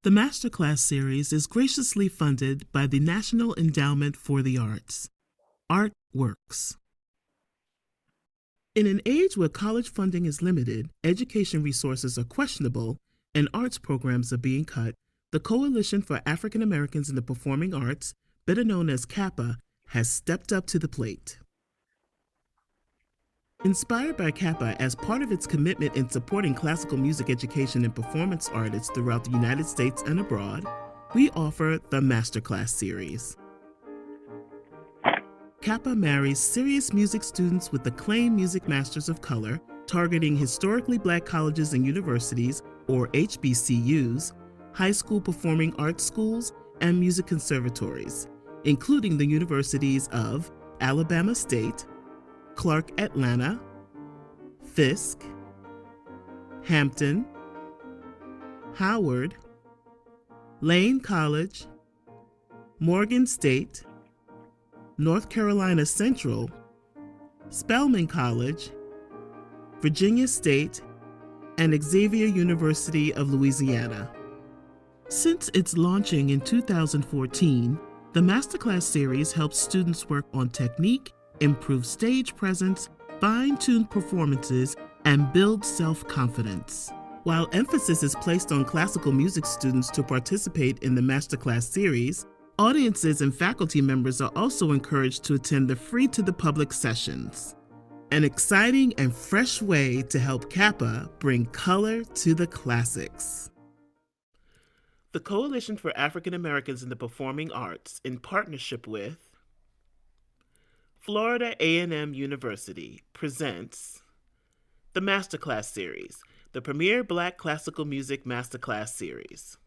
The Masterclass series is graciously funded by the National Endowment for the Arts. Art Works. In an age where college funding is limited, education resources are questionable, and arts programs are being cut, the Coalition for African Americans in the Performing Arts, better known as CAAPA, has stepped up to the plate. Inspired by CAAPA as part of its commitment in supporting classical music education and performance artists throughout the United States and abroad, we offer the Masterclass series. CAAPA marries serious music students with acclaimed music masters of color, targeting historically black colleges and universities, or HBCUs, high school performing arts schools, and music conservatories, including the universities of Alabama State, Clark Atlanta, Fisk, Hampton, Howard, Lane College, Morgan State, North Carolina Central, Spelman College, Virginia State, and Xavier University of Louisiana. Since its launching in 2014, the Masterclass series helps students work on technique, improve stage presence, fine-tune performances, and build self-confidence. While emphasis is placed on classical music students to participate in the Masterclass series, audiences and faculty members are also encouraged to attend the free-to-the-public sessions. An exciting and fresh way to help CAAPA bring color to the classics. The Coalition for African Americans in the Performing Arts, in partnership with Florida A&M University, presents the Masterclass series, the premier Black classical music Masterclass series.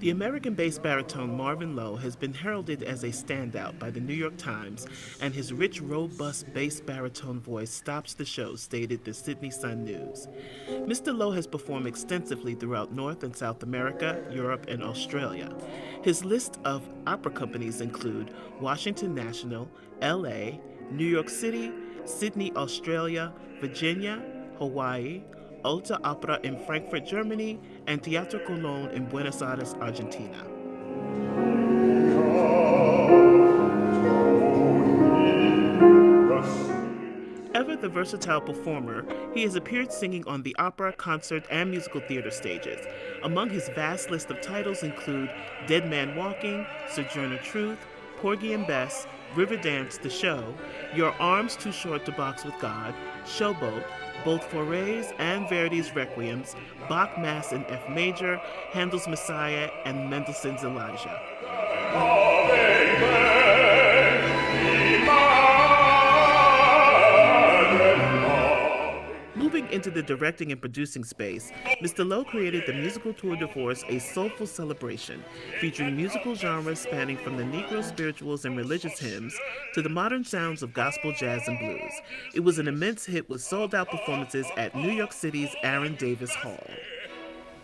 The American-based baritone Marvin Lowe has been heralded as a standout by the New York Times, and his rich, robust bass baritone voice stops the show, stated the Sydney Sun News. Mr. Lowe has performed extensively throughout North and South America, Europe, and Australia. His list of opera companies include Washington National, LA, New York City, Sydney, Australia, Virginia, Hawaii, Alta Opera in Frankfurt, Germany, and Teatro Colón in Buenos Aires, Argentina. Ever the versatile performer, he has appeared singing on the opera, concert, and musical theater stages. Among his vast list of titles include Dead Man Walking, Sojourner Truth, Porgy and Bess, Riverdance the Show, Your Arms Too Short to Box with God, Showboat, both Fauré's and Verdi's Requiems, Bach Mass in F major, Handel's Messiah, and Mendelssohn's Elijah. Moving into the directing and producing space, Mr. Lowe created the musical tour de force, A Soulful Celebration, featuring musical genres spanning from the Negro spirituals and religious hymns to the modern sounds of gospel, jazz, and blues. It was an immense hit with sold-out performances at New York City's Aaron Davis Hall.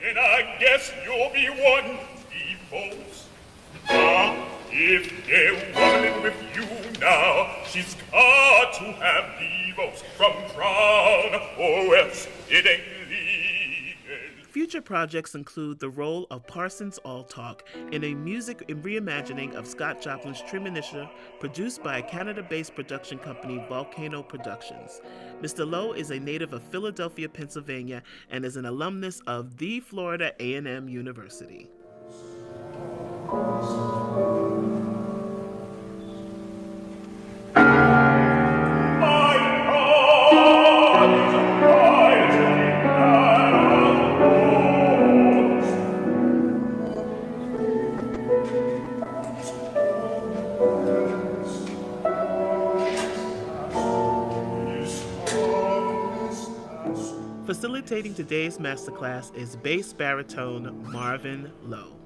And I guess you'll be one, folks. If they're woman with you now, she's got to have the votes from Crown, or else it ain't legal. Future projects include the role of Parsons All Talk in a music reimagining of Scott Joplin's Treemonisha, produced by a Canada-based production company, Volcano Productions. Mr. Lowe is a native of Philadelphia, Pennsylvania, and is an alumnus of the Florida A&M University. Facilitating today's masterclass is bass baritone Marvin Lowe.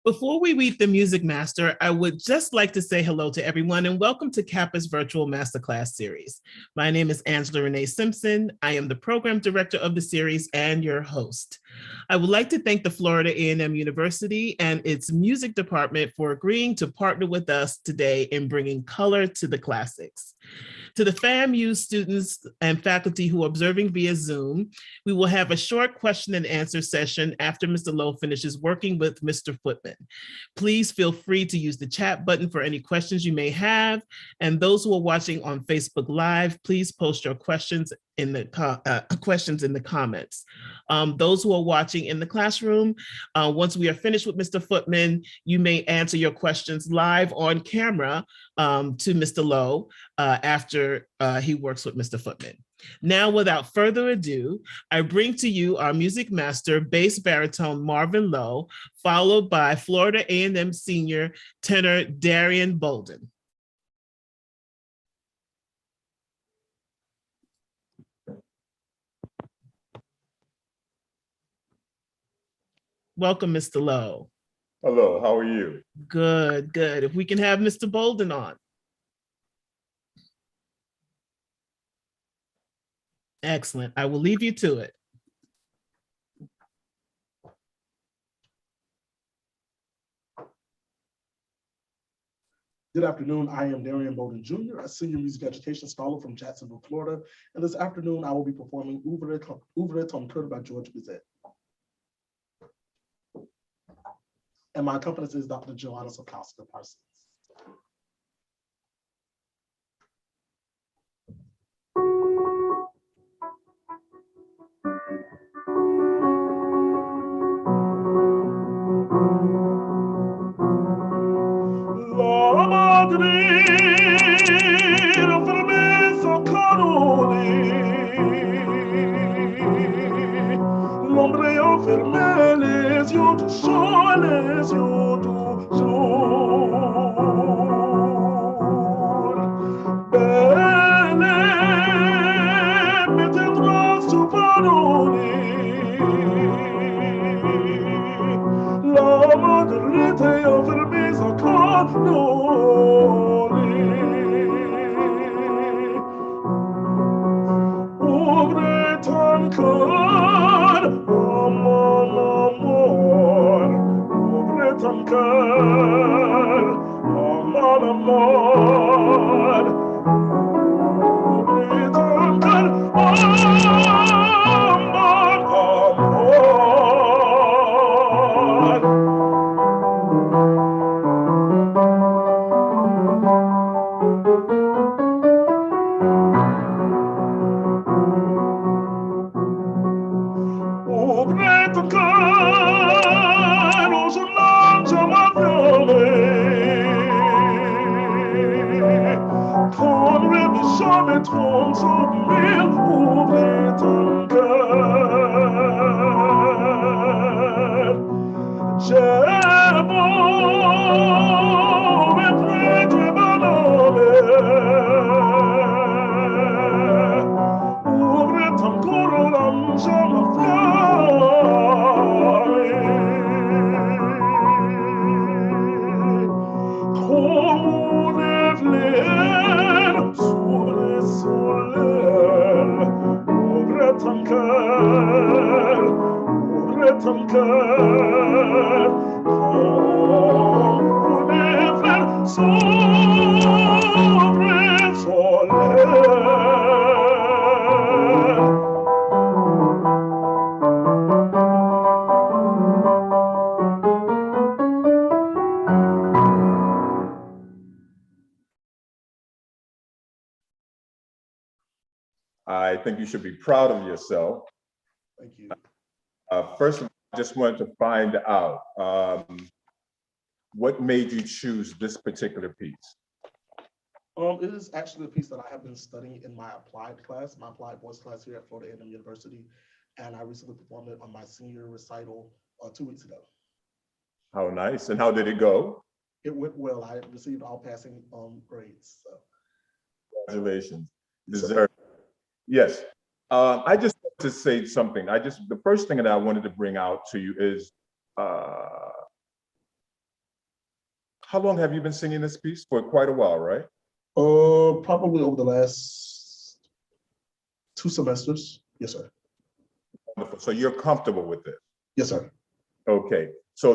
Before we meet the music master, I would just like to say hello to everyone and welcome to CAAPA's virtual masterclass series. My name is Angela Renée Simpson. I am the program director of the series and your host. I would like to thank the Florida A&M University and its music department for agreeing to partner with us today in bringing color to the classics. To the FAMU students and faculty who are observing via Zoom, we will have a short question and answer session after Mr. Lowe finishes working with Mr. Footman. Please feel free to use the chat button for any questions you may have. And those who are watching on Facebook Live, please post your questions in the comments. Those who are watching in the classroom, once we are finished with Mr. Footman, you may answer your questions live on camera to Mr. Lowe after he works with Mr. Footman. Now, without further ado, I bring to you our music master, bass baritone Marvin Lowe, followed by Florida A&M senior tenor DARIEN BOLDEN. Welcome, Mr. Lowe. Hello, how are you? Good, good. If we can have Mr. Bolden on. Excellent. I will leave you to it. Good afternoon. I am DARIEN BOLDEN Jr., a senior music education scholar from Jacksonville, Florida. And this afternoon, I will be performing OUVRE ton cœur by George BIZET. And my accompanist is Dr. Joanna Parsons. L'ombre enfermait les yeux du jour, les yeux du jour. Belle, mes tendresses se pardonner. La madre était enfermée encore dans Ouvre ton cœur, oh mon amour, ouvre ton cœur, oh mon amour, ouvre ton cœur, oh mon amour. Ouvre ton cœur, oh jeune homme, je m'appelais. Ton rêve jamais trompe son mille, ouvre ton cœur. J'ai beau être très bonhomme. Ouvre ton cœur, l'âme, je m'appelais. Como nevler sur le soleil, ouvre ton cœur, ouvre ton cœur. Como nevler sur le soleil. I think you should be proud of yourself. Thank you. First of all, I just wanted to find out what made you choose this particular piece? It is actually a piece that I have been studying in my applied class, my applied voice class here at Florida A&M University. And I recently performed it on my senior recital 2 weeks ago. How nice. And how did it go? It went well. I received all passing grades. So. Congratulations. Deserved. Yes. I just want to say something. The first thing that I wanted to bring out to you is how long have you been singing this piece? For quite a while, right? Probably over the last 2 semesters. Yes, sir. Wonderful. So you're comfortable with it? Yes, sir. Okay. So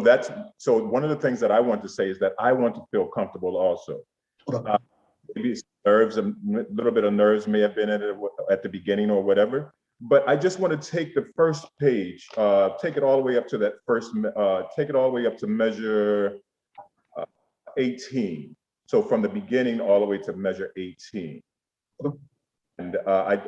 one of the things that I want to say is that I want to feel comfortable also. Okay. Maybe nerves, a little bit of nerves may have been in it at the beginning or whatever. But I just want to take the first page, take it all the way up to that first, take it all the way up to measure 18. So from the beginning all the way to measure 18. And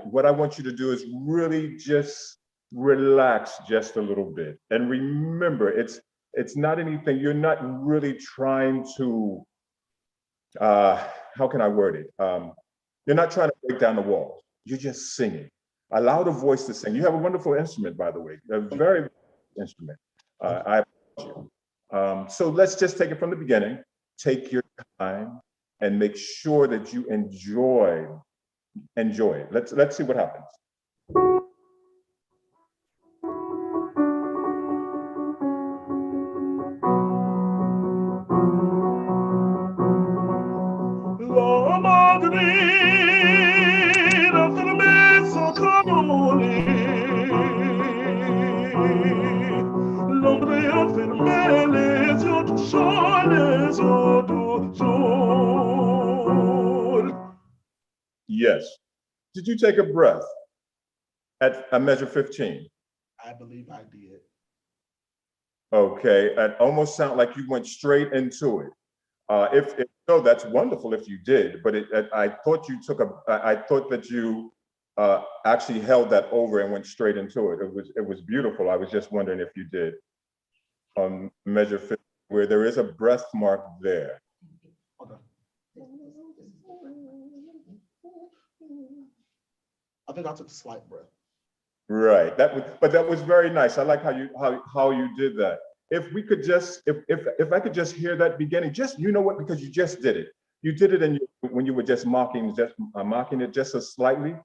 what I want you to do is really just relax just a little bit. And remember, it's not anything, you're not really trying to, how can I word it? You're not trying to break down the walls. You're just singing. Allow the voice to sing. You have a wonderful instrument, by the way, a very instrument. I appreciate you. So let's just take it from the beginning. Take your time and make sure that you enjoy it. Let's see what happens. Yes. Did you take a breath at a measure 15? I believe I did. Okay, it almost sounded like you went straight into it. If so, that's wonderful if you did, but I thought you took I thought that you actually held that over and went straight into it. It was beautiful. I was just wondering if you did on measure 15, where there is a breath mark there. Okay. I think I took a slight breath. Right. But that was very nice. I like how you did that. If we could just, if I could just hear that beginning, just, you know what, because you just did it. You did it when you were just mocking it just so slightly.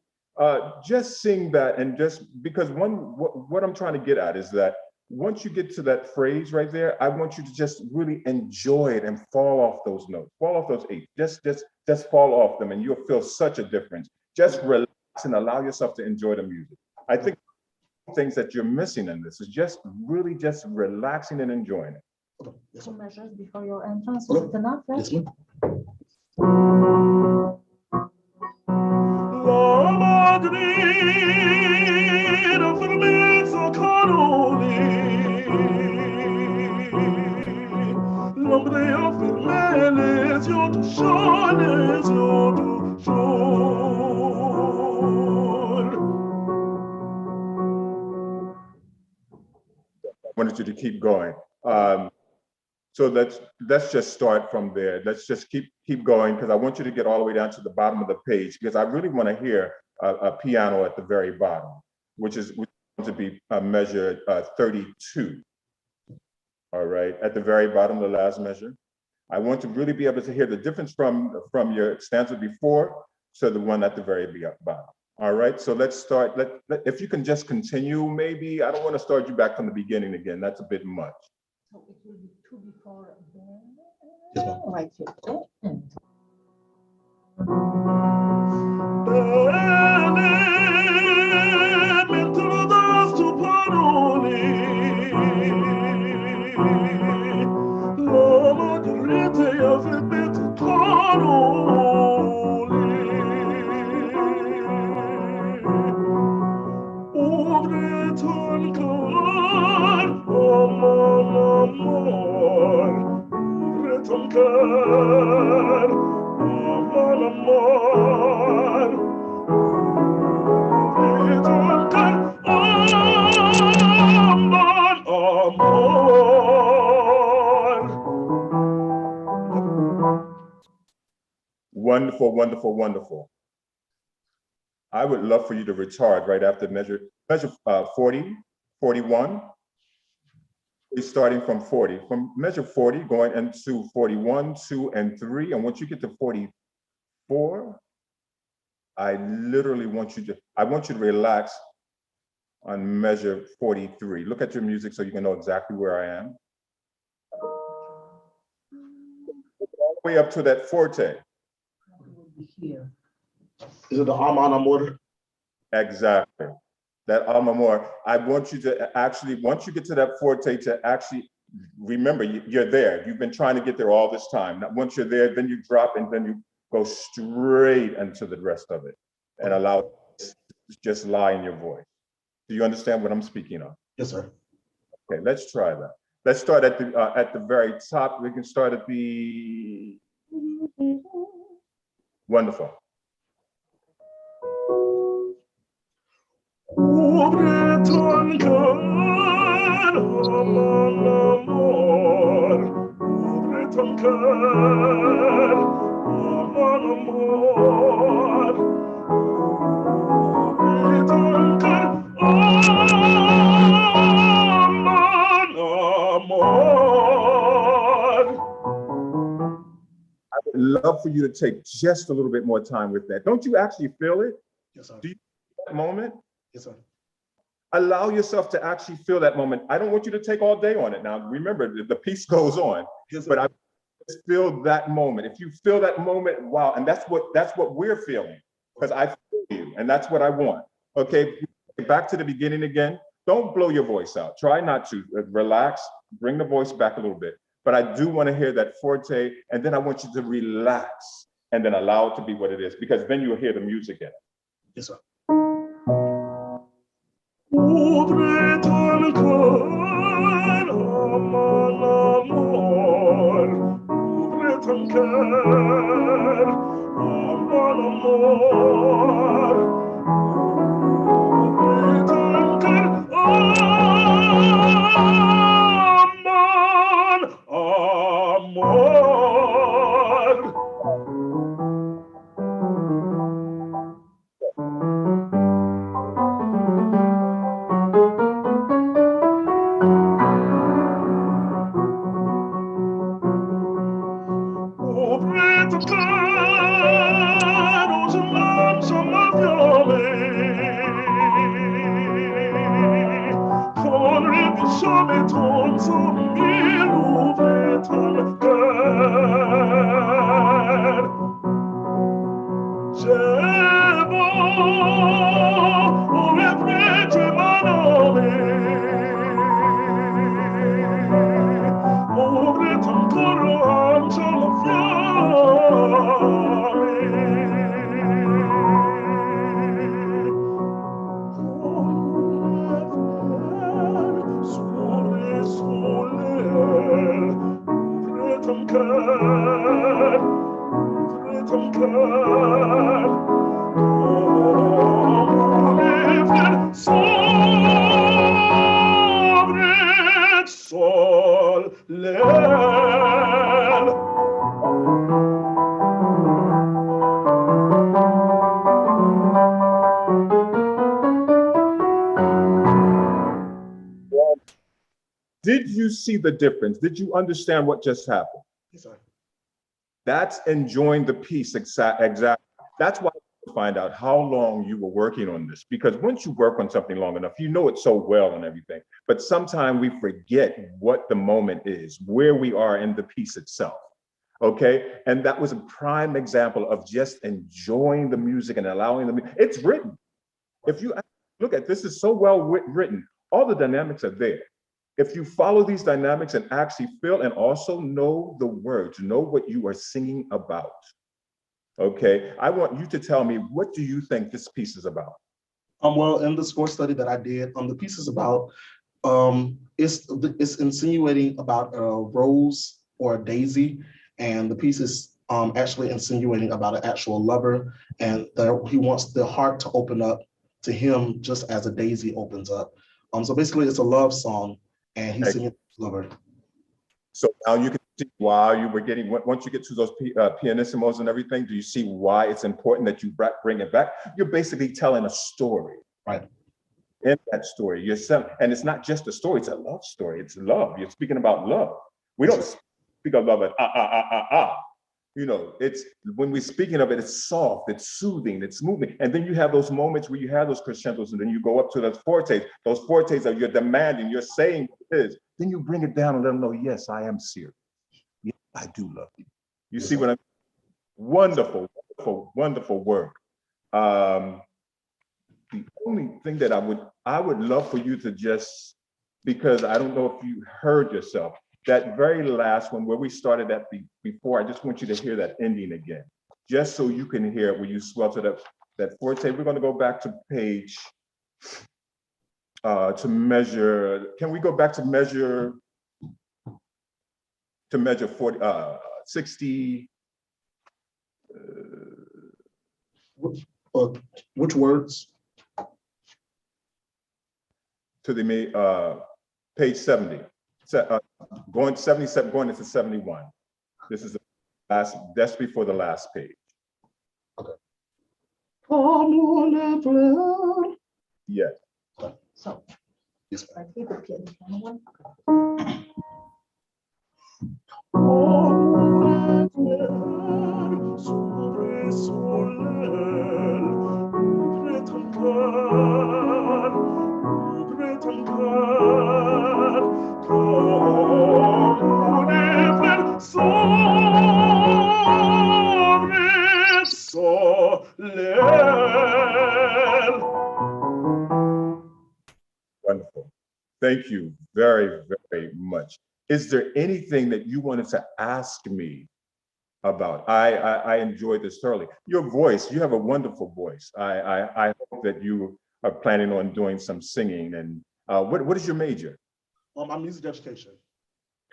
Just sing that, and just because what I'm trying to get at is that once you get to that phrase right there, I want you to just really enjoy it and fall off those notes, fall off those eights, just fall off them, and you'll feel such a difference. Just relax and allow yourself to enjoy the music. I think things that you're missing in this is just really just relaxing and enjoying it. Yes, Two measures before your entrance Okay. to the tenor, right? Yes, ma'am. I wanted you to keep going. So let's just start from there. Let's just keep going, because I want you to get all the way down to the bottom of the page, because I really want to hear a piano at the very bottom, which is going to be measure 32. All right, at the very bottom, the last measure. I want to really be able to hear the difference from your stanza before to the one at the very bottom. All right, so let's start. If you can just continue, maybe. I don't want to start you back from the beginning again. That's a bit much. So it will be two before Yes, ma'am. right here. Wonderful, wonderful, wonderful. I would love for you to retard right after measure 40, 41. Starting from 40, from measure 40, going into 41, 2, and 3. And once you get to 44, I literally want you to relax on measure 43. Look at your music so you can know exactly where I am. way up to that forte. It will be here. Is it the alma mater? Exactly. That alma mater. I want you to actually, once you get to that forte, to actually remember you're there. You've been trying to get there all this time. Now, once you're there, then you drop and then you go straight into the rest of it and allow it to just lie in your voice. Do you understand what I'm speaking of? Yes, sir. Okay, let's try that. Let's start at the very top. We can start at the wonderful. Ouvre ton cœur, oh mon amour. Ouvre ton cœur, oh mon amour. Ouvre ton cœur, oh mon amour. I would love for you to take just a little bit more time with that. Don't you actually feel it? Yes, sir. Do you feel that moment? Yes, sir. Allow yourself to actually feel that moment. I don't want you to take all day on it. Now, remember, the piece goes on, Yes, sir. but I just feel that moment. If you feel that moment, wow, and that's what we're feeling, because I feel you, and that's what I want. Okay, back to the beginning again. Don't blow your voice out. Try not to. Relax, bring the voice back a little bit. But I do want to hear that forte, and then I want you to relax, and then allow it to be what it is, because then you'll hear the music in it. Yes, sir. Ouvre ton cœur, oh mon amour. Ouvre ton cœur, oh mon amour. Ouvre ton cœur, oh mon amour. Ouvre ton cœur aux âmes jamais violées. Ton répit jamais ton sourire, ouvre ton cœur. J'ai beau rêver, tu m'as nommé. Ouvre ton cœur aux âmes jamais ouvre ton cœur, ouvre ton cœur. Comme les fleurs s'ouvrent soleil. Did you see the difference? Did you understand what just happened? Yes, sir. That's enjoying the piece exactly. That's why I find out how long you were working on this, because once you work on something long enough, you know it so well and everything. But sometimes we forget what the moment is, where we are in the piece itself. Okay, and that was a prime example of just enjoying the music and allowing the. It's written. If you look at this, is so well written. All the dynamics are there. If you follow these dynamics and actually feel and also know the words, know what you are singing about. Okay, I want you to tell me, what do you think this piece is about? Well, in the score study that I did, the piece is about, it's insinuating about a rose or a daisy, and the piece is actually insinuating about an actual lover, and he wants the heart to open up to him just as a daisy opens up. So basically, it's a love song, and he's singing lover. So now you can see why you were getting, once you get to those pianissimos and everything, do you see why it's important that you bring it back? You're basically telling a story. Right. In that story, you're selling, and it's not just a story, it's a love story. It's love. You're speaking about love. We don't speak of love as You know, it's when we're speaking of it, it's soft, it's soothing, it's moving. And then you have those moments where you have those crescendos, and then you go up to those fortes. Those fortes are you're demanding, you're saying what it is. Then you bring it down and let them know, yes, I am serious. Yes, I do love you. You see what I mean? Wonderful, wonderful, wonderful work. The only thing that I would love for you to just, because I don't know if you heard yourself, that very last one where we started at before, I just want you to hear that ending again, just so you can hear it when you swell to that forte. We're going to go back to page to measure. Can we go back to measure 40, 60? Which words? To the page 70. Going 77, going into 71. This is the last, that's before the last page. Okay. Yes. So, Yes, I think the piano one. Wonderful. Thank you very, very much. Is there anything that you wanted to ask me about? I enjoyed this thoroughly. Your voice, you have a wonderful voice. I hope that you are planning on doing some singing. And what is your major? My music education.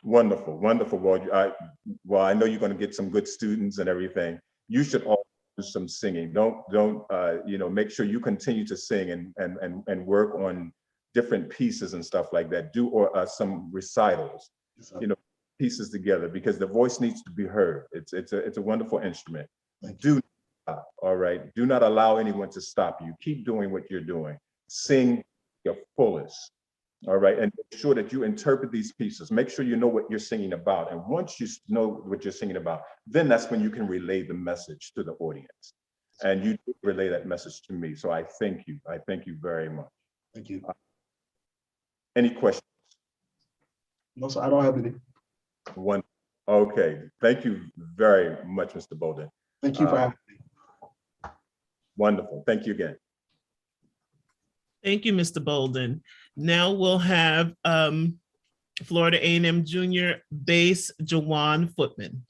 Wonderful, wonderful. Well, I know you're going to get some good students and everything. You should also do some singing. Don't you know, make sure you continue to sing and work on different pieces and stuff like that. Do some recitals, you know, pieces together, because the voice needs to be heard. It's a wonderful instrument. Do not stop, all right? Do not allow anyone to stop you. Keep doing what you're doing. Sing your fullest, all right? And make sure that you interpret these pieces. Make sure you know what you're singing about. And once you know what you're singing about, then that's when you can relay the message to the audience. And you relay that message to me. So I thank you. I thank you very much. Thank you. Any questions? No, sir, I don't have any. One. Okay. Thank you very much, Mr. Bolden. Thank you for having me. Wonderful. Thank you again. Thank you, Mr. Bolden. Now we'll have Florida A&M Junior bass JAWAN Footman.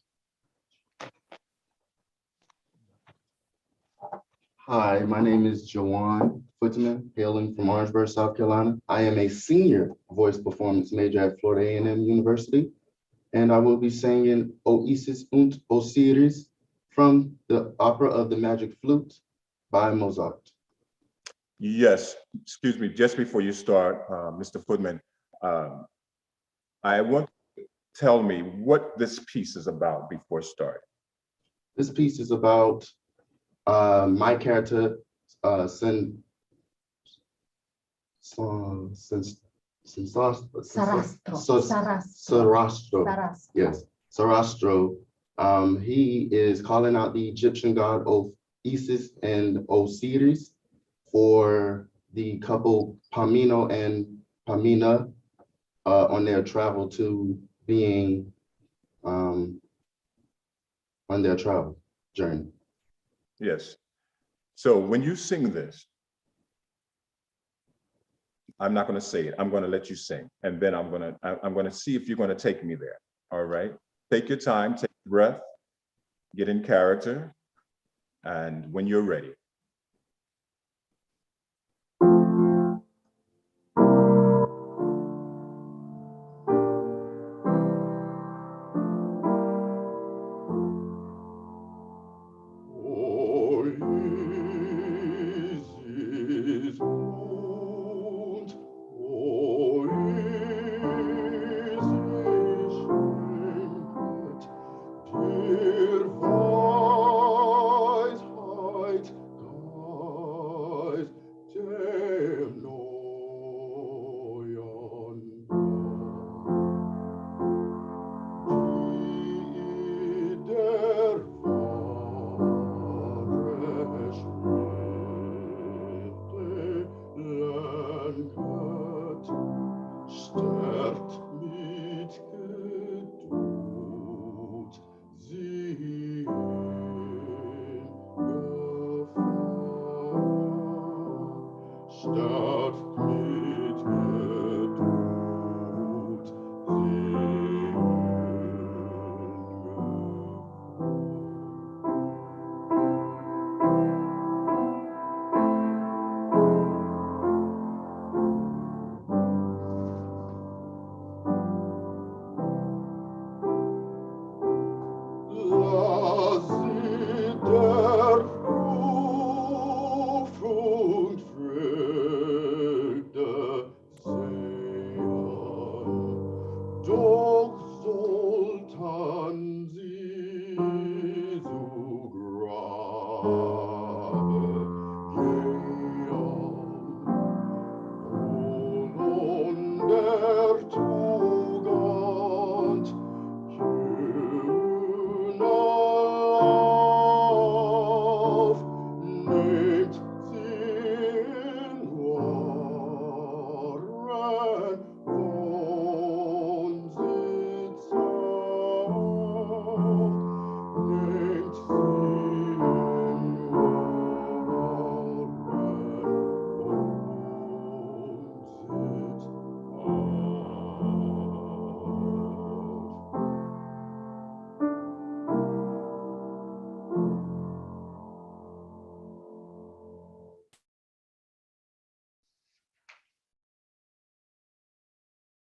Hi, my name is JAWAN Footman, hailing from Orangeburg, South Carolina. I am a senior voice performance major at Florida A&M University, and I will be singing Oasis und Osiris from the opera of the Magic Flute by Mozart. Yes, excuse me, just before you start, Mr. Footman, I want you to tell me what this piece is about before starting. This piece is about my character, Sarastro. Yes, Sarastro. He is calling out the Egyptian god of Isis and Osiris for the couple Pamino and Pamina on their travel to being on their travel journey. Yes. So when you sing this, I'm not going to say it. I'm going to let you sing, and then I'm going to see if you're going to take me there. All right. Take your time, take a breath, get in character, and when you're ready.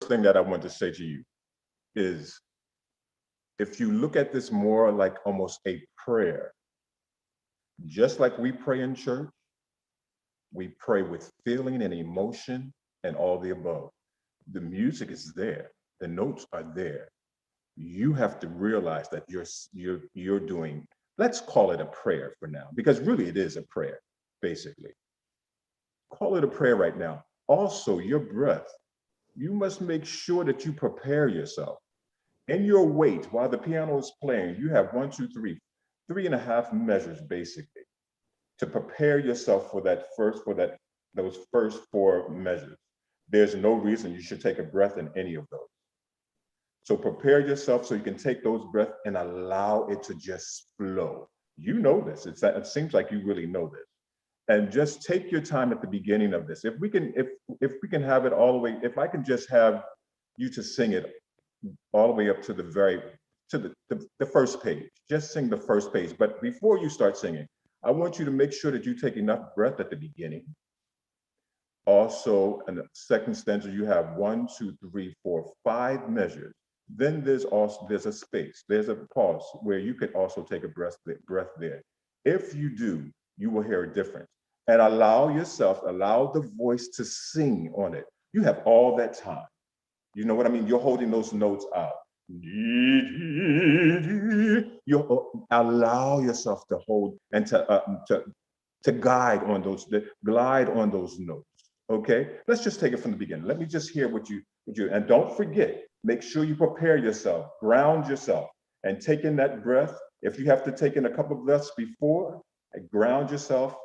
Thing that I want to say to you is, if you look at this more like almost a prayer, just like we pray in church, we pray with feeling and emotion and all the above. The music is there, the notes are there. You have to realize that you're doing, let's call it a prayer for now, because really it is a prayer, basically. Call it a prayer right now. Also, your breath, you must make sure that you prepare yourself. In your weight, while the piano is playing, you have 1, 2, 3, 3.5 measures basically to prepare yourself for those first 4 measures. There's no reason you should take a breath in any of those. So prepare yourself so you can take those breaths and allow it to just flow. You know this. It seems like you really know this. And just take your time at the beginning of this. If we can have it all the way, if I can just have you to sing it all the way up to the first page, just sing the first page. But before you start singing, I want you to make sure that you take enough breath at the beginning. Also, in the second stanza, you have 1, 2, 3, 4, 5 measures. Then there's a space, there's a pause where you could also take a breath there. If you do, you will hear a difference. And allow the voice to sing on it. You have all that time. You know what I mean? You're holding those notes out. You allow yourself to hold and to glide on those notes. Okay, let's just take it from the beginning. Let me just hear what you, and don't forget, make sure you prepare yourself, ground yourself, and take in that breath. If you have to take in a couple of breaths before, ground yourself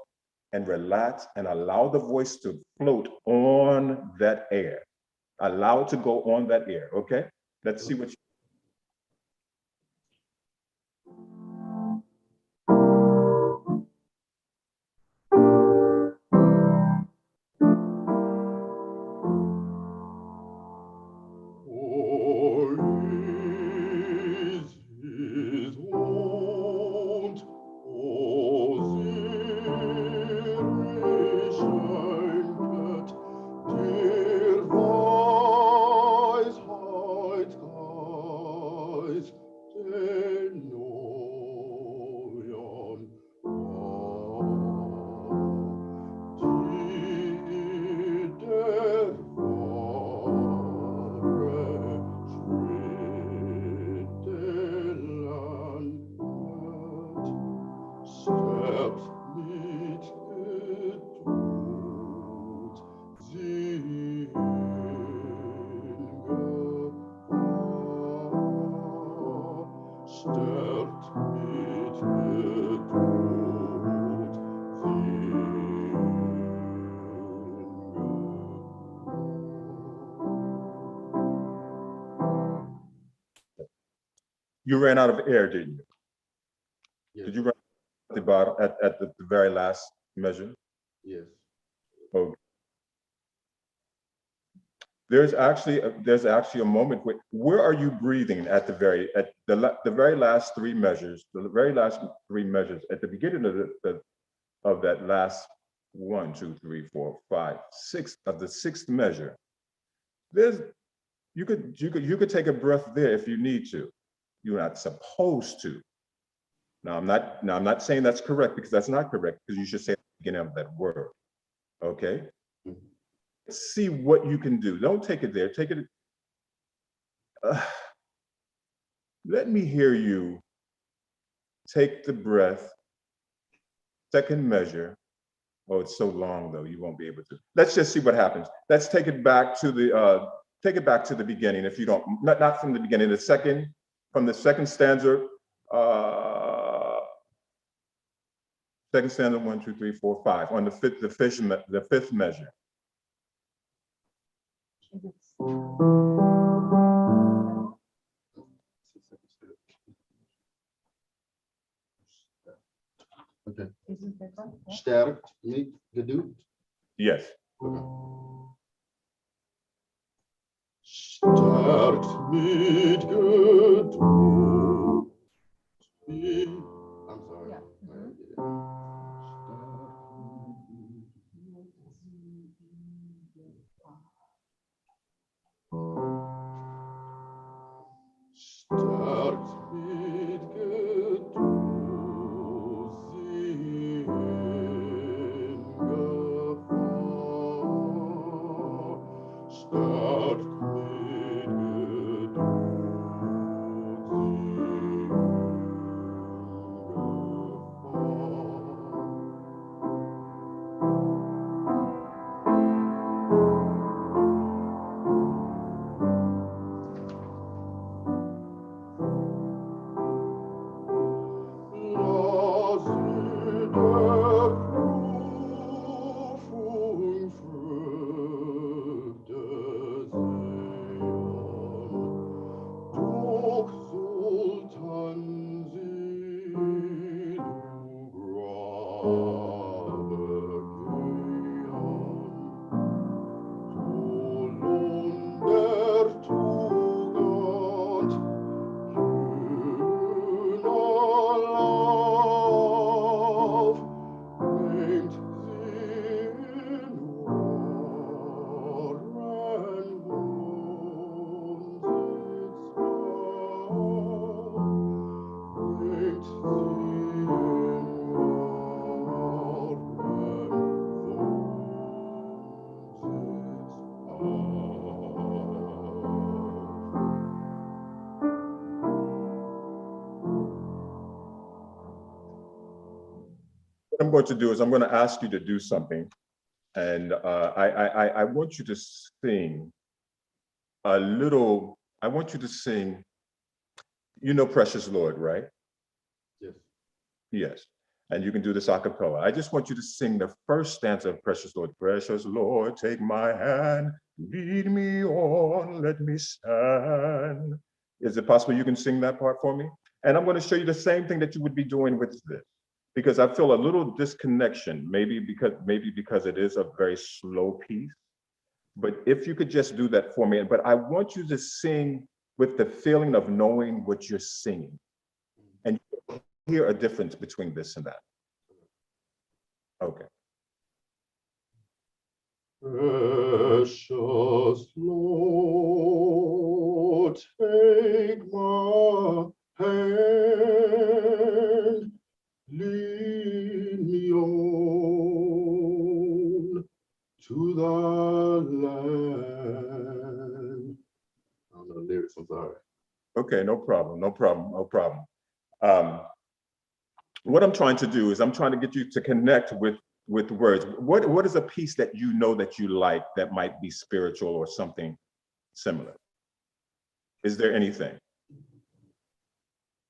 and relax and allow the voice to float on that air. Allow it to go on that air, okay? Let's see what you. You ran out of air, didn't you? Yes. Did you run at the bottom, at the very last measure? Yes. Okay. There's actually a moment where are you breathing at the very last 3 measures, the very last 3 measures at the beginning of that last 1, 2, 3, 4, 5, 6 of the 6th measure. You could take a breath there if you need to. You're not supposed to. Now I'm not saying that's correct, because that's not correct, because you should say at the beginning of that word. Okay? Mm-hmm. See what you can do. Don't take it there. Take it. Let me hear you take the breath second measure. Oh, it's so long though, you won't be able to. Let's just see what happens. Let's take it back to the beginning. If you don't, not from the beginning, from the second stanza. Second stanza, 1, 2, 3, 4, 5. On the fifth measure. Okay. Is it different? Yeah. Stärkt mit Geduld. Yes. Stärkt mit Geduld. I'm sorry. Yeah. Stärkt mit Geduld sie in Gefahr. Stärkt mit Geduld sie in What I'm going to do is I'm going to ask you to do something, and I want you to sing a little. I want you to sing. You know, Precious Lord, right? Yes. Yes. And you can do this a cappella. I just want you to sing the first stanza of Precious Lord. Precious Lord, take my hand, lead me on, let me stand. Is it possible you can sing that part for me? And I'm going to show you the same thing that you would be doing with this, because I feel a little disconnection, maybe because it is a very slow piece. But if you could just do that for me, but I want you to sing with the feeling of knowing what you're singing. And you hear a difference between this and that. Okay. Precious Lord, take my hand, lead me on to the land. I don't know the lyrics, I'm sorry. Okay, no problem. What I'm trying to do is I'm trying to get you to connect with words. What is a piece that you know that you like that might be spiritual or something similar? Is there anything?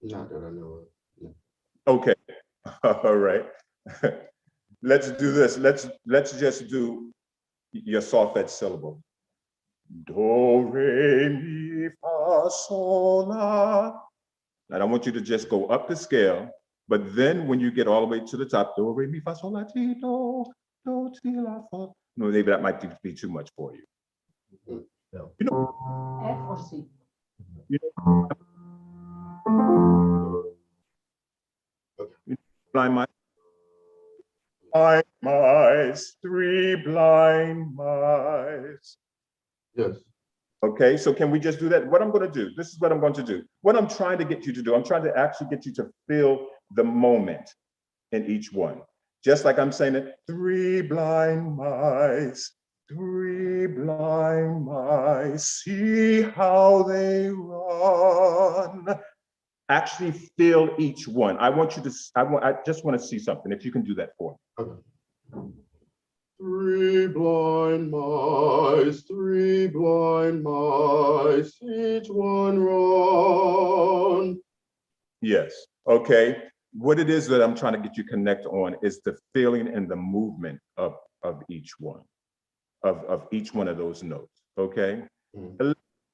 Not that I know of. No. Okay, all right. Let's do this. Let's just do your solfege syllable. Do, re, mi, fa, sol, la. And I want you to just go up the scale, but then when you get all the way to the top, do, re, mi, fa, sol, la, ti, do, ti, la, fa. No, maybe that might be too much for you. No. You know, F or C? you know, blind mice, 3 blind mice. Yes. Okay, so can we just do that? What I'm going to do, this is what I'm going to do. What I'm trying to get you to do, I'm trying to actually get you to feel the moment in each one. Just like I'm saying it, 3 blind mice, 3 blind mice, see how they run. Actually feel each one. I want you to, I just want to see something, if you can do that for me. Okay. 3 blind mice, each one run. Yes, okay. What it is that I'm trying to get you connect on is the feeling and the movement of each one, of each one of those notes, okay?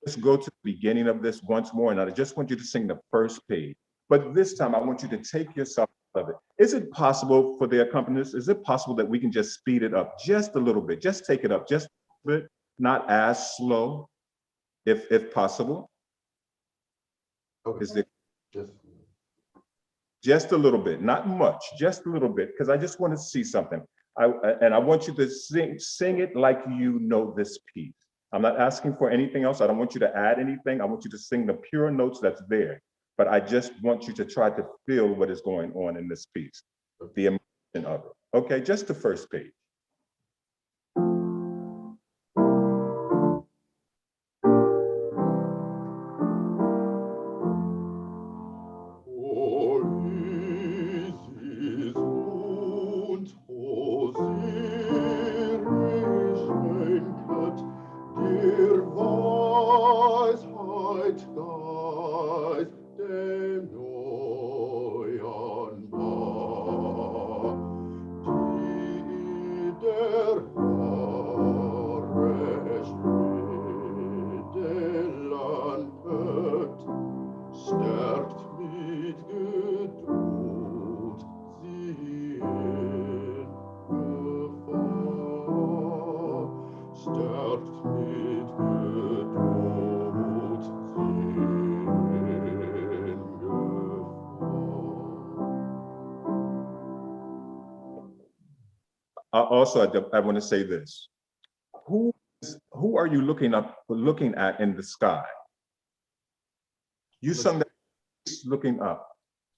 Let's go to the beginning of this once more, and I just want you to sing the first page. But this time, I want you to take yourself out of it. Is it possible for the accompanist, is it possible that we can just speed it up just a little bit? Just take it up just a bit, not as slow, if possible? Okay. Is it Just just a little bit, not much, just a little bit, because I just want to see something. And I want you to sing it like you know this piece. I'm not asking for anything else. I don't want you to add anything. I want you to sing the pure notes that's there. But I just want you to try to feel what is going on in this piece, the emotion of it. Okay, just the first page. Stärkt mit Geduld sie in Gefahr. Stärkt mit Geduld sie in Gefahr. Also, I want to say this. Who are you looking at in the sky? You sung that looking up.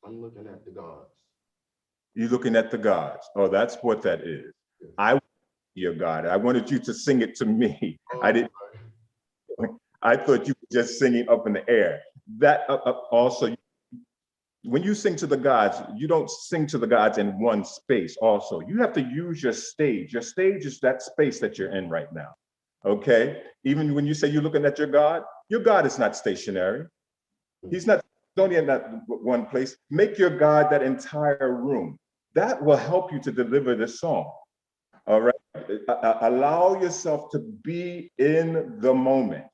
I'm looking at the gods. You're looking at the gods. Oh, that's what that is. Yes. I want to be your God. I wanted you to sing it to me. Oh, I didn't. I thought you were just singing up in the air. That also, when you sing to the gods, you don't sing to the gods in one space. Also, you have to use your stage. Your stage is that space that you're in right now. Okay. Even when you say you're looking at your God is not stationary. He's not only in that one place. Make your God that entire room. That will help you to deliver this song. All right. Allow yourself to be in the moment.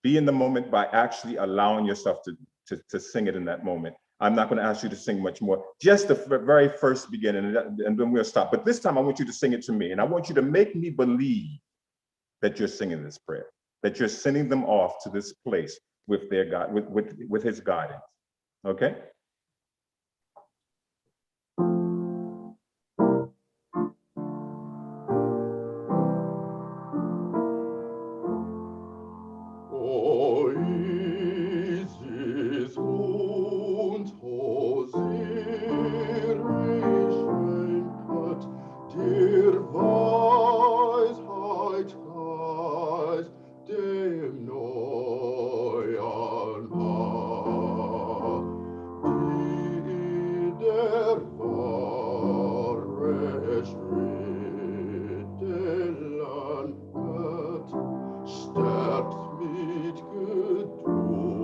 Be in the moment by actually allowing yourself to sing it in that moment. I'm not going to ask you to sing much more. Just the very first beginning, and then we'll stop. But this time I want you to sing it to me, and I want you to make me believe that you're singing this prayer, that you're sending them off to this place with their God, with his guidance. Okay? O Isis und Osiris schenket dir Weisheit, Geist, dem neuen Paar, die der wahre Schritte lenket, stärkt mit Geduld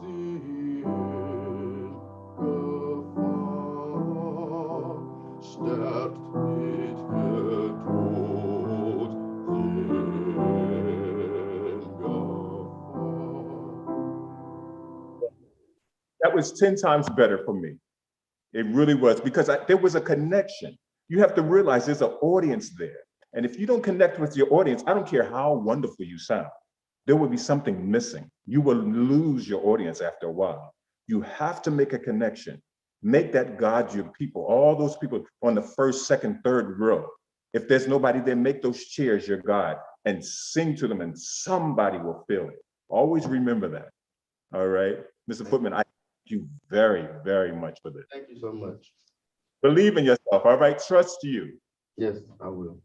sie in Gefahr. Stärkt mit Geduld sie in Gefahr. That was 10 times better for me. It really was, because there was a connection. You have to realize there's an audience there. And if you don't connect with your audience, I don't care how wonderful you sound, there will be something missing. You will lose your audience after a while. You have to make a connection. Make that God your people, all those people on the first, second, third row. If there's nobody there, make those chairs your God and sing to them, and somebody will feel it. Always remember that. All right, Mr. Footman, I thank you very, very much for this. Thank you so much. Believe in yourself, all right? Trust you. Yes, I will.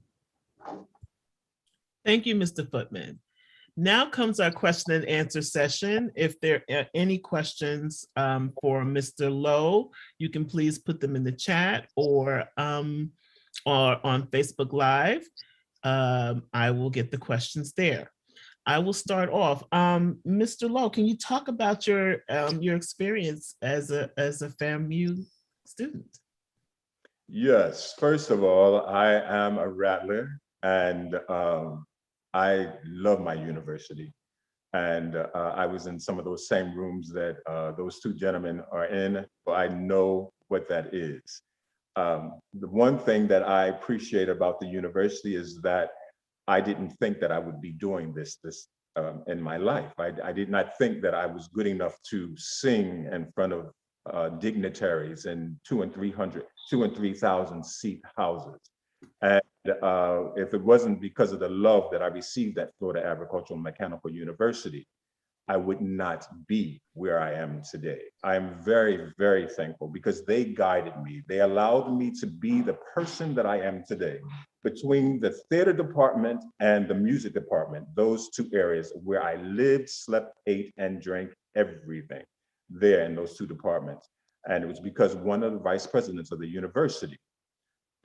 Thank you, Mr. Footman. Now comes our question and answer session. If there are any questions for Mr. Lowe, you can please put them in the chat or on Facebook Live. I will get the questions there. I will start off. Mr. Lowe, can you talk about your experience as a FAMU student? Yes, first of all, I am a Rattler, and I love my university. And I was in some of those same rooms that those two gentlemen are in, so I know what that is. The one thing that I appreciate about the university is that I didn't think that I would be doing this in my life. I did not think that I was good enough to sing in front of dignitaries in 2,000 and 3,000 seat houses. And if it wasn't because of the love that I received at Florida Agricultural and Mechanical University, I would not be where I am today. I am very, very thankful because they guided me. They allowed me to be the person that I am today. Between the theater department and the music department, those two areas where I lived, slept, ate, and drank everything there in those two departments. And it was because one of the vice presidents of the university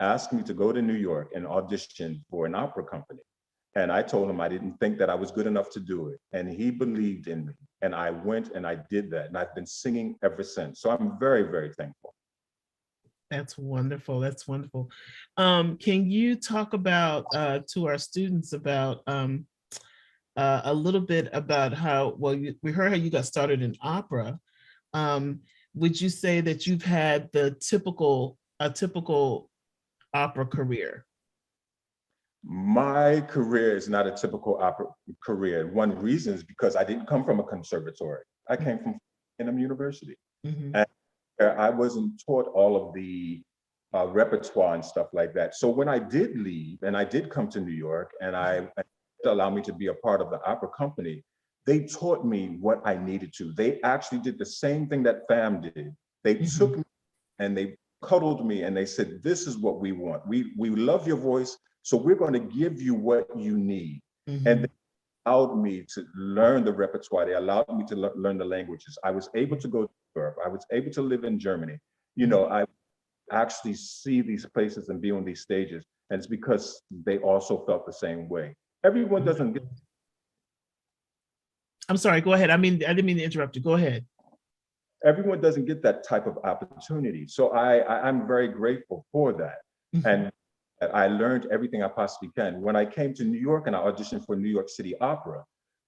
asked me to go to New York and audition for an opera company. And I told him I didn't think that I was good enough to do it. And he believed in me. And I went and I did that. And I've been singing ever since. So I'm very, very thankful. That's wonderful. That's wonderful. Can you talk about to our students about a little bit about how, well, we heard how you got started in opera. Would you say that you've had a typical opera career? My career is not a typical opera career. One reason is because I didn't come from a conservatory. I came from FOOTMAN University. Mm-hmm. And I wasn't taught all of the repertoire and stuff like that. So when I did leave and I did come to New York and allowed me to be a part of the opera company, they taught me what I needed to. They actually did the same thing that FAM did. They took me and they cuddled me and they said, this is what we want. We love your voice, so we're going to give you what you need. Mm-hmm. And they allowed me to learn the repertoire. They allowed me to learn the languages. I was able to go to Europe. I was able to live in Germany. You know, I actually see these places and be on these stages. And it's because they also felt the same way. Everyone doesn't get. I'm sorry, go ahead. I didn't mean to interrupt you. Go ahead. Everyone doesn't get that type of opportunity. So I'm very grateful for that. Mm-hmm. And I learned everything I possibly can. When I came to New York and I auditioned for New York City Opera,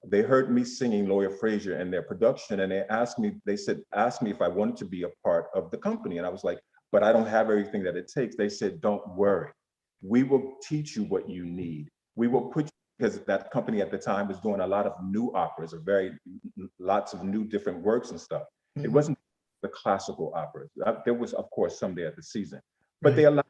they heard me singing Lowe Frazier in their production, and they asked me if I wanted to be a part of the company. And I was like, but I don't have everything that it takes. They said, don't worry. We will teach you what you need. We will put you, because that company at the time was doing a lot of new operas, lots of new different works and stuff. Mm-hmm. It wasn't the classical operas. There was, of course, some there at the season, but they allowed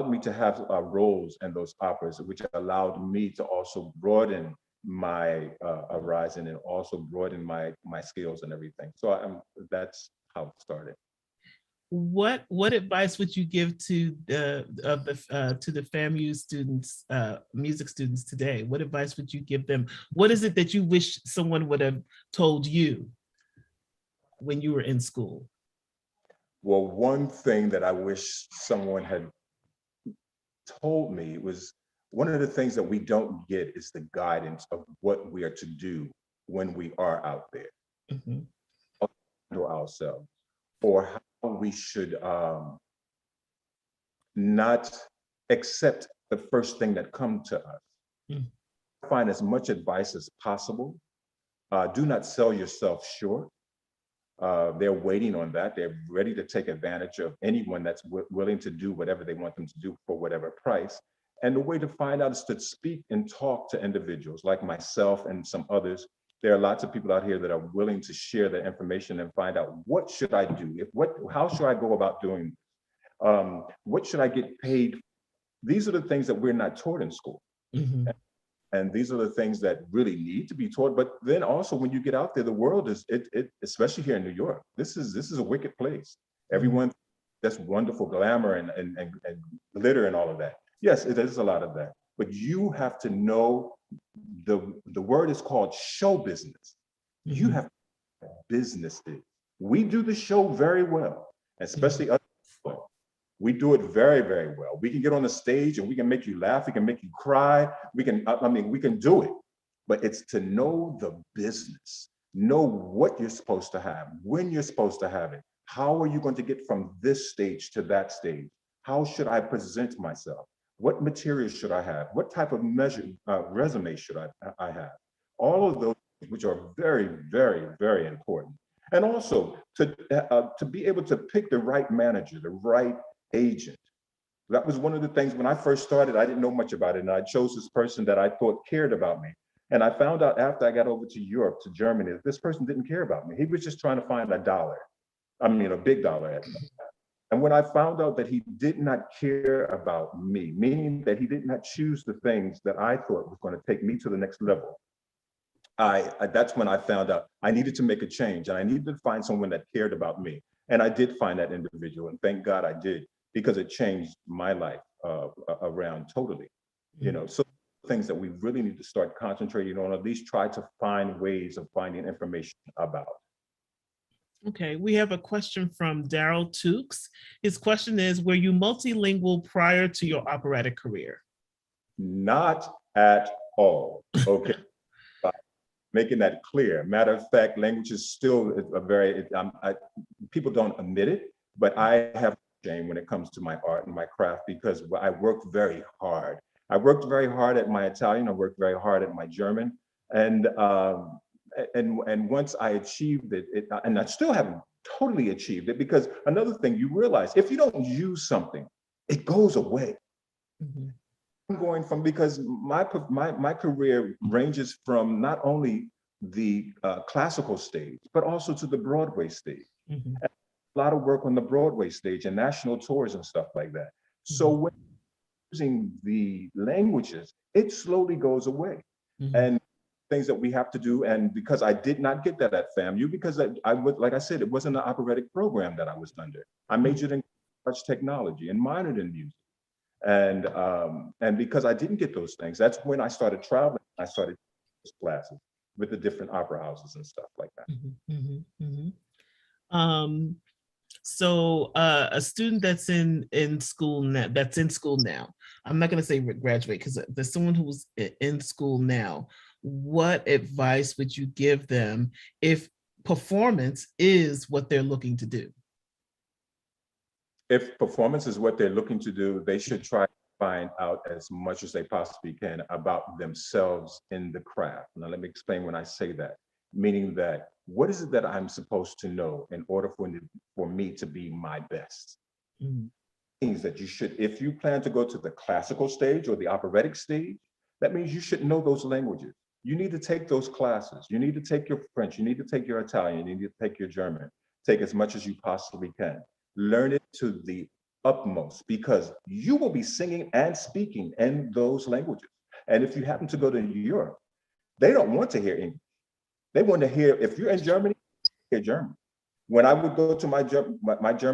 me to have roles in those operas, which allowed me to also broaden my horizon and also broaden my skills and everything. So that's how it started. What advice would you give to the FAMU students, music students today? What advice would you give them? What is it that you wish someone would have told you when you were in school? Well, one thing that I wish someone had told me was, one of the things that we don't get is the guidance of what we are to do when we are out there. Mm-hmm. Or ourselves, or how we should not accept the first thing that comes to us. Mm. Find as much advice as possible. Do not sell yourself short. They're waiting on that. They're ready to take advantage of anyone that's willing to do whatever they want them to do for whatever price. And the way to find out is to speak and talk to individuals like myself and some others. There are lots of people out here that are willing to share their information and find out, what should I do? How should I go about doing this? What should I get paid? These are the things that we're not taught in school. Mm-hmm. And these are the things that really need to be taught. But then also when you get out there, the world is, especially here in New York, this is a wicked place. Everyone, that's wonderful glamour and glitter and all of that. Yes, it is a lot of that. But you have to know the word is called show business. You have businesses. We do the show very well, especially other people. We do it very, very well. We can get on the stage and we can make you laugh. We can make you cry. We can, I mean, we can do it, but it's to know the business, know what you're supposed to have, when you're supposed to have it. How are you going to get from this stage to that stage? How should I present myself? What materials should I have? What type of resume should I have? All of those, which are very, very, very important. And also to be able to pick the right manager, the right agent. That was one of the things when I first started, I didn't know much about it. And I chose this person that I thought cared about me. And I found out after I got over to Europe, to Germany, that this person didn't care about me. He was just trying to find a dollar. I mean, a big dollar at that. And when I found out that he did not care about me, meaning that he did not choose the things that I thought was going to take me to the next level, that's when I found out I needed to make a change and I needed to find someone that cared about me. And I did find that individual, and thank God I did, because it changed my life around totally. You know, so things that we really need to start concentrating on, at least try to find ways of finding information about. Okay, we have a question from Daryl Tukes. His question is, were you multilingual prior to your operatic career? Not at all, okay. Making that clear. Matter of fact, language is still a very, people don't admit it, but I have shame when it comes to my art and my craft, because I worked very hard. I worked very hard at my Italian, I worked very hard at my German, and once I achieved it, and I still haven't totally achieved it, because another thing you realize, if you don't use something, it goes away. I'm going from, because my career ranges from not only the classical stage, but also to the Broadway stage. A lot of work on the Broadway stage and national tours and stuff like that. So when using the languages, it slowly goes away. And things that we have to do, and because I did not get that at FAMU, because I was, like I said, it wasn't an operatic program that I was under. I majored in arts technology and minored in music. And because I didn't get those things, that's when I started traveling. I started classes with the different opera houses and stuff like that. So a student that's in school now, I'm not going to say graduate, because there's someone who's in school now. What advice would you give them if performance is what they're looking to do? If performance is what they're looking to do, they should try to find out as much as they possibly can about themselves in the craft. Now, let me explain when I say that, meaning that what is it that I'm supposed to know in order for me to be my best? Means that you should, if you plan to go to the classical stage or the operatic stage, that means you should know those languages. You need to take those classes. You need to take your French. You need to take your Italian. You need to take your German. Take as much as you possibly can. Learn it to the utmost, because you will be singing and speaking in those languages. And if you happen to go to Europe, they don't want to hear English. They want to hear, if you're in Germany, hear German. When I would go to my German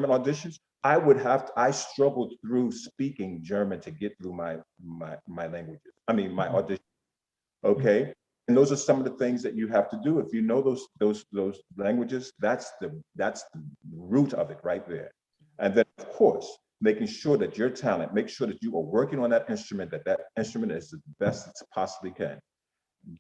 auditions, I struggled through speaking German to get through my languages. I mean, my audition. Okay. And those are some of the things that you have to do. If you know those languages, that's the root of it right there. And then, of course, making sure that your talent, make sure that you are working on that instrument is the best it possibly can.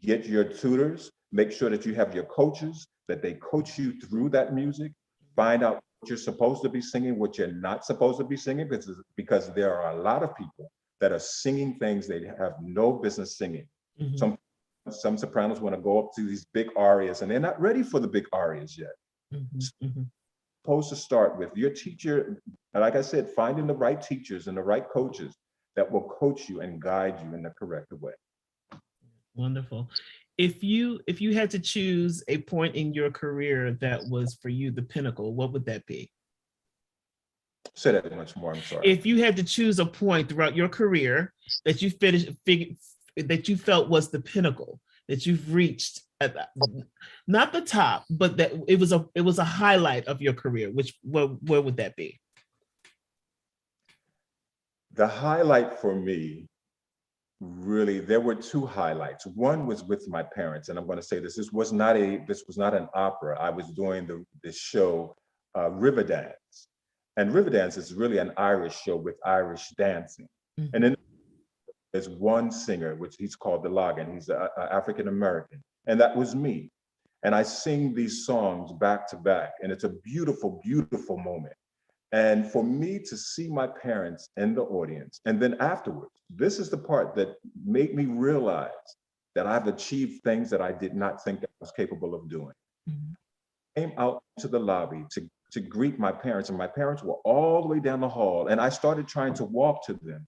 Get your tutors, make sure that you have your coaches, that they coach you through that music. Find out what you're supposed to be singing, what you're not supposed to be singing, because there are a lot of people that are singing things they have no business singing. Some sopranos want to go up to these big arias, and they're not ready for the big arias yet. Supposed to start with your teacher, and like I said, finding the right teachers and the right coaches that will coach you and guide you in the correct way. Wonderful. If you had to choose a point in your career that was for you the pinnacle, what would that be? Say that much more, I'm sorry. If you had to choose a point throughout your career that you that you felt was the pinnacle, that you've reached, not the top, but that it was a highlight of your career, where would that be? The highlight for me really, there were two highlights. One was with my parents, and I'm going to say this. This was not an opera. I was doing the show Riverdance, and Riverdance is really an Irish show with Irish dancing. Mm-hmm. And then there's one singer, which he's called the Logan. He's African American, and that was me. And I sing these songs back to back, and it's a beautiful, beautiful moment. And for me to see my parents in the audience, and then afterwards, this is the part that made me realize that I've achieved things that I did not think I was capable of doing. Mm-hmm. I came out to the lobby to greet my parents, and my parents were all the way down the hall, and I started trying to walk to them,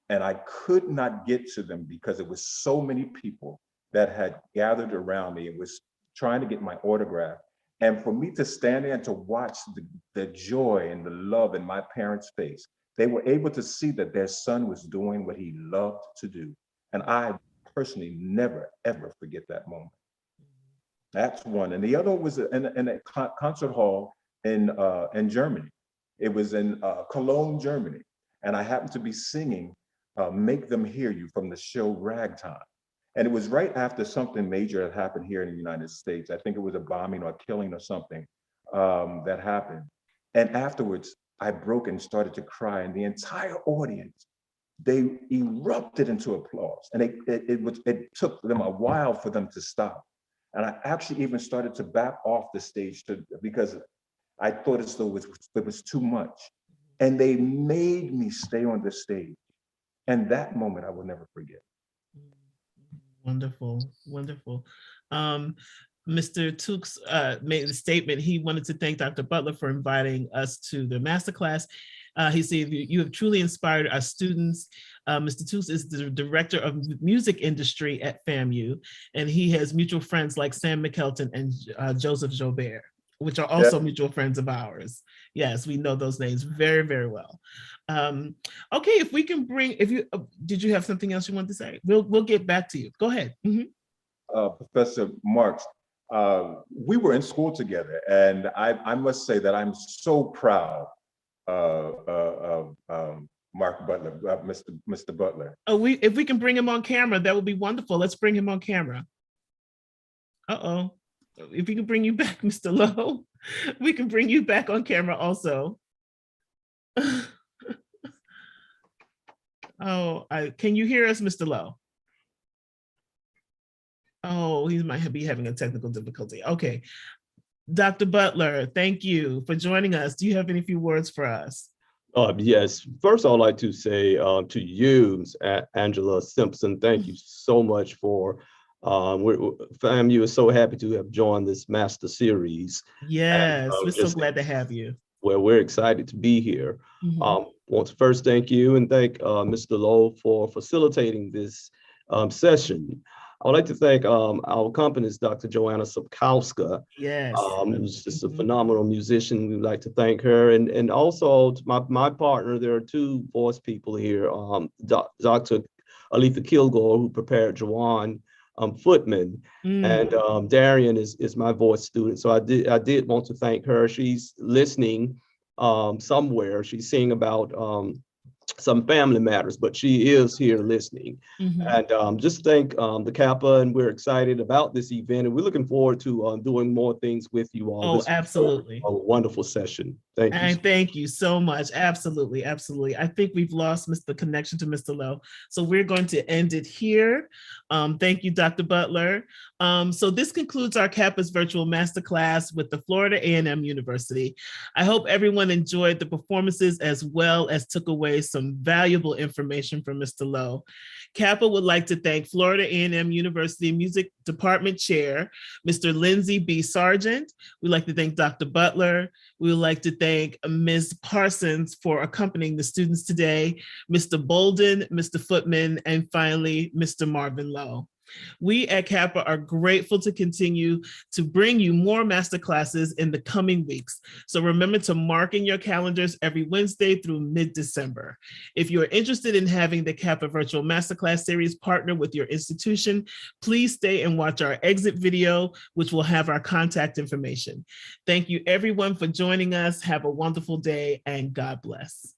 and I could not get to them because it was so many people that had gathered around me. It was trying to get my autograph. And for me to stand there and to watch the joy and the love in my parents' face, they were able to see that their son was doing what he loved to do. And I personally never, ever forget that moment. That's one. And the other one was in a concert hall in Germany. It was in Cologne, Germany. And I happened to be singing Make Them Hear You from the show Ragtime. And it was right after something major had happened here in the United States. I think it was a bombing or a killing or something that happened. And afterwards, I broke and started to cry, and the entire audience, they erupted into applause. And it took them a while for them to stop. And I actually even started to back off the stage because I thought as though it was too much. And they made me stay on the stage. And that moment I will never forget. Wonderful, wonderful. Mr. Tukes made a statement. He wanted to thank Dr. Butler for inviting us to the masterclass. He said, you have truly inspired our students. Mr. Tukes is the director of the music industry at FAMU, and he has mutual friends like Sam McKelton and Joseph Joubert, which are also mutual friends of ours. Yes, we know those names very, very well. Okay, if we can bring, did you have something else you want to say? We'll get back to you. Go ahead. Mm-hmm. Professor Marks, we were in school together, and I must say that I'm so proud of Mark Butler, Mr. Butler. Oh, if we can bring him on camera, that would be wonderful. Let's bring him on camera. Uh-oh. If we can bring you back, Mr. Lowe, we can bring you back on camera also. Oh, can you hear us, Mr. Lowe? Oh, he might be having a technical difficulty. Okay. Dr. Butler, thank you for joining us. Do you have any few words for us? Yes. First, I'd like to say to you, Angela Simpson, thank you so much for FAMU is so happy to have joined this master series. Yes, and, we're so glad to have you. Well, we're excited to be here. Mm-hmm. Want to first thank you and thank Mr. Lowe for facilitating this session. I would like to thank our accompanist, Dr. Joanna Sapkowska. Yes. Who's just a phenomenal musician. We'd like to thank her. And also to my partner, there are two voice people here, Dr. Aletha Kilgore, who prepared JAWAN, FOOTMAN, and DARIEN is my voice student. So I did want to thank her. She's listening somewhere. She's singing about some family matters, but she is here listening. And just thank the CAAPA, and we're excited about this event, and we're looking forward to doing more things with you all. Oh, absolutely. A wonderful session. Thank you. And thank you so much. Absolutely, absolutely. I think we've lost the connection to Mr. Lowe, so we're going to end it here. Thank you, Dr. Butler. So this concludes our CAAPA's virtual masterclass with the Florida A&M University. I hope everyone enjoyed the performances as well as took away some valuable information from Mr. Lowe. CAAPA would like to thank Florida A&M University Music Department Chair, Mr. Lindsay B. Sargent. We'd like to thank Dr. Butler. We would like to thank Ms. Parsons for accompanying the students today, Mr. Bolden, Mr. Footman, and finally, Mr. Marvin Lowe. We at CAAPA are grateful to continue to bring you more masterclasses in the coming weeks. So remember to mark in your calendars every Wednesday through mid-December. If you're interested in having the CAAPA Virtual Masterclass Series partner with your institution, please stay and watch our exit video, which will have our contact information. Thank you everyone for joining us. Have a wonderful day and God bless.